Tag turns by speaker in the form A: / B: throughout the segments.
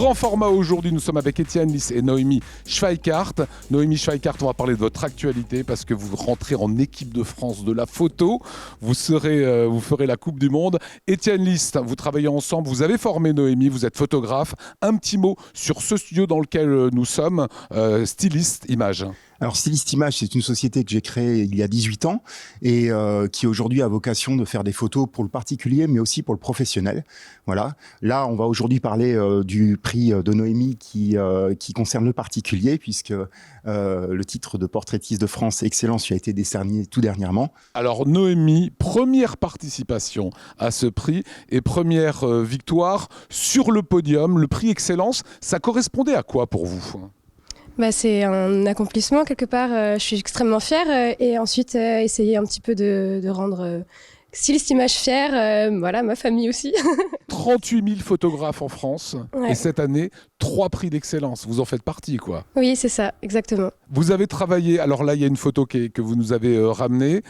A: Grand format aujourd'hui, nous sommes avec Étienne Lys et Noémie Schweikart. Noémie Schweikart, on va parler de votre actualité parce que vous rentrez en équipe de France de la photo. Vous ferez la Coupe du Monde. Étienne Lys, vous travaillez ensemble, vous avez formé Noémie, vous êtes photographe. Un petit mot sur ce studio dans lequel nous sommes, Stylist Image.
B: Alors Stylist Image, c'est une société que j'ai créée il y a 18 ans et qui aujourd'hui a vocation de faire des photos pour le particulier mais aussi pour le professionnel. Voilà. Là, on va aujourd'hui parler du prix de Noémie qui concerne le particulier puisque le titre de portraitiste de France Excellence lui a été décerné tout dernièrement.
A: Alors Noémie, première participation à ce prix et première victoire sur le podium. Le prix Excellence, ça correspondait à quoi pour vous ?
C: C'est un accomplissement quelque part, je suis extrêmement fière et ensuite essayer un petit peu de rendre Stylist Image fière, voilà, ma famille aussi.
A: 38 000 photographes en France et cette année, 3 prix d'excellence, vous en faites partie quoi.
C: Oui, c'est ça, exactement.
A: Vous avez travaillé, alors là il y a une photo que vous nous avez ramenée,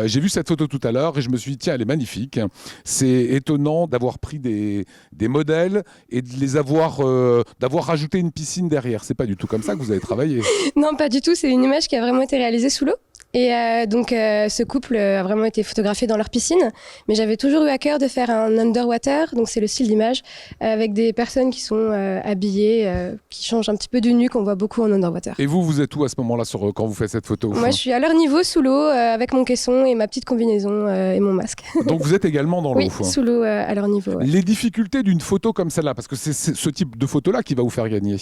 A: j'ai vu cette photo tout à l'heure et je me suis dit tiens elle est magnifique, c'est étonnant d'avoir pris des modèles et de les d'avoir rajouté une piscine derrière, c'est pas du tout comme ça que vous avez travaillé.
C: Non pas du tout, c'est une image qui a vraiment été réalisée sous l'eau. Et donc ce couple a vraiment été photographié dans leur piscine, mais j'avais toujours eu à cœur de faire un underwater, donc c'est le style d'image, avec des personnes qui sont habillées, qui changent un petit peu du nu qu'on voit beaucoup en underwater.
A: Et vous êtes où à ce moment-là quand vous faites cette photo ?
C: Moi je suis à leur niveau sous l'eau, avec mon caisson et ma petite combinaison et mon masque.
A: Donc vous êtes également dans l'eau ?
C: Oui, sous l'eau à leur niveau. Ouais.
A: Les difficultés d'une photo comme celle-là, parce que c'est ce type de photo-là qui va vous faire gagner.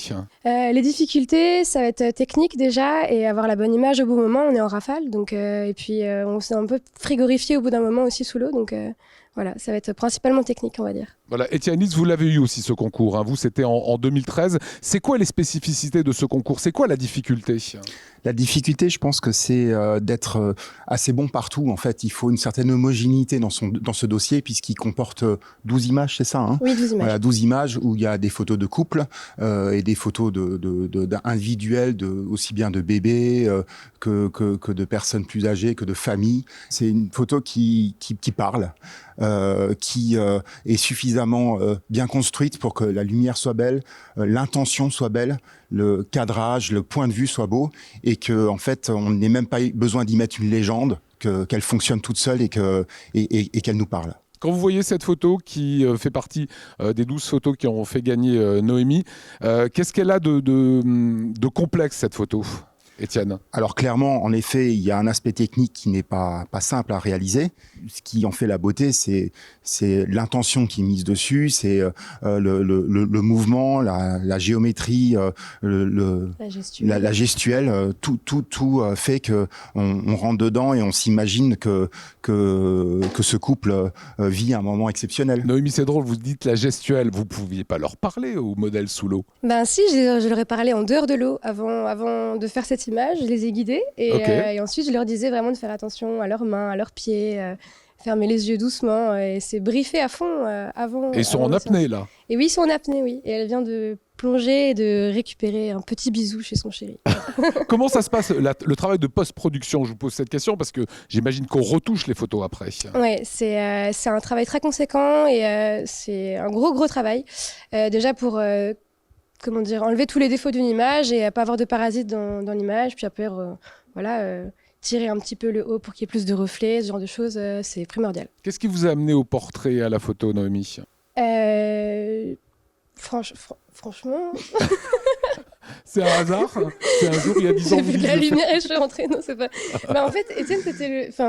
C: Les difficultés, ça va être technique déjà, et avoir la bonne image au bon moment, on est en rafale. Donc, et puis on s'est un peu frigorifié au bout d'un moment aussi sous l'eau, donc voilà, ça va être principalement technique on va dire.
A: Voilà, Étienne Lys, vous l'avez eu aussi ce concours, hein. Vous c'était en 2013. C'est quoi les spécificités de ce concours ? C'est quoi la difficulté ?
B: La difficulté, je pense que c'est d'être assez bon partout. En fait, il faut une certaine homogénéité dans ce dossier puisqu'il comporte 12 images, c'est ça hein ?
C: Oui, 12 images.
B: Voilà, 12 images où il y a des photos de couple et des photos individuelles, aussi bien de bébés que de personnes plus âgées, que de familles. C'est une photo qui parle, qui est suffisamment bien construite pour que la lumière soit belle, l'intention soit belle, le cadrage, le point de vue soit beau et que en fait on n'ait même pas besoin d'y mettre une légende, qu'elle fonctionne toute seule et qu'elle nous parle.
A: Quand vous voyez cette photo qui fait partie des 12 photos qui ont fait gagner Noémie, qu'est-ce qu'elle a de complexe cette photo ? Étienne.
B: Alors clairement, en effet, il y a un aspect technique qui n'est pas simple à réaliser. Ce qui en fait la beauté, c'est l'intention qui est mise dessus, c'est le mouvement, la géométrie, la gestuelle. Tout fait que on rentre dedans et on s'imagine que ce couple vit un moment exceptionnel.
A: Noémie, c'est drôle, vous dites la gestuelle. Vous pouviez pas leur parler au modèle sous l'eau ?
C: Si, je leur ai parlé en dehors de l'eau avant de faire cette image, je les ai guidés et ensuite je leur disais vraiment de faire attention à leurs mains, à leurs pieds, fermer les yeux doucement et c'est briefé à fond avant.
A: Et ils sont en apnée là ?
C: Et oui, ils sont en apnée, oui. Et elle vient de plonger et de récupérer un petit bisou chez son chéri.
A: Comment ça se passe le travail de post-production ? Je vous pose cette question parce que j'imagine qu'on retouche les photos après.
C: Oui, c'est un travail très conséquent et c'est un gros travail. Déjà pour enlever tous les défauts d'une image et pas avoir de parasites dans l'image. Puis après, tirer un petit peu le haut pour qu'il y ait plus de reflets, ce genre de choses, c'est primordial.
A: Qu'est-ce qui vous a amené au portrait et à la photo, Noémie ?
C: Franchement...
A: C'est un hasard ? C'est un jour, il y a 10 ans...
C: J'ai vu de la lumière et je suis rentrée. Non, c'est pas... en fait, Étienne,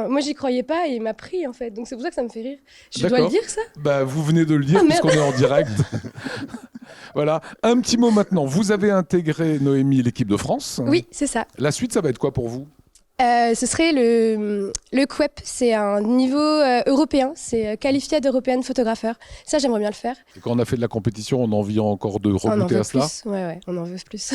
C: moi, j'y croyais pas et il m'a pris, en fait. Donc, c'est pour ça que ça me fait rire. Je dois le dire, ça ?
A: Vous venez de le dire, puisqu'on est en direct. Voilà. Un petit mot maintenant. Vous avez intégré, Noémie, l'équipe de France.
C: Oui, c'est ça.
A: La suite, ça va être quoi pour vous ?
C: Ce serait le CUEP, c'est un niveau européen, c'est qualifié d'European Photographer. Ça, j'aimerais bien le faire.
A: Et quand on a fait de la compétition, on a envie encore de regoûter à cela ?
C: Ouais, on en veut plus.